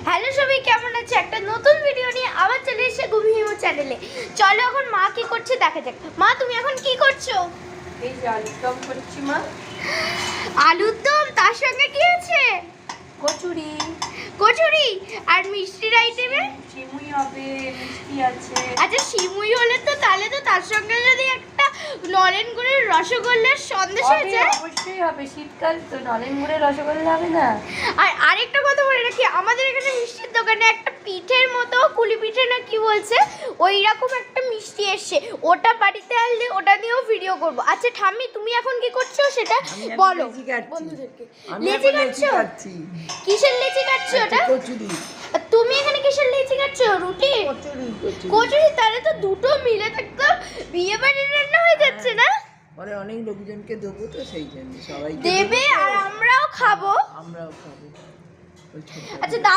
Hello সবাই, কেমন আছে? একটা নতুন ভিডিও নিয়ে আবার চলে এসে গুমিহিমো চ্যানেলে। চলো এখন মা কি করছে দেখা যাক। মা, তুমি এখন কি করছো? এই যে আলুর দম করছি মা। আলুর দম, তার সঙ্গে কি আছে? কচুরি। কচুরি আর মিষ্টির আইটেমে সিমুই হবে, মিষ্টি আছে। আচ্ছা, সিমুই হলে তো তাহলে তো তার সঙ্গে যদি একটা নলেন গুড়ের রসগোল্লার সন্দেশ হয়ে যায়। অবশ্যই হবে, শীতকাল তো নলেন গুড়ের রসগোল্লা হবে না? আর আরেকটা কথা বলে রাখি, আমাদের এখানে মিষ্টির দোকানে একটা পিঠের মতো, কুলি পিঠে না কি বলছে, ওই রকম একটা মিষ্টি এসছে। ওটা বাড়িতে আনলে ওটা দিয়েও ভিডিও করব। আচ্ছা ঠাম্মি, তুমি এখন কি করছো সেটা বলো বন্ধুদেরকে। লেচি কাটছো? কিসের লেচি কাটছো ওটা? কচুরি। আর তুমি এখানে কিসের লেচি কাটছো? রুটি? কচুরি। তাহলে তো দুটো মিলে একদম বিয়ে বাড়ির রান্না হয়ে যাচ্ছে না? পরে অনেক লোকজনকে দেবো তো সেই জন্য সবাই দেবে আর আমরাও খাবো। আমরাও খাবো। আচ্ছা।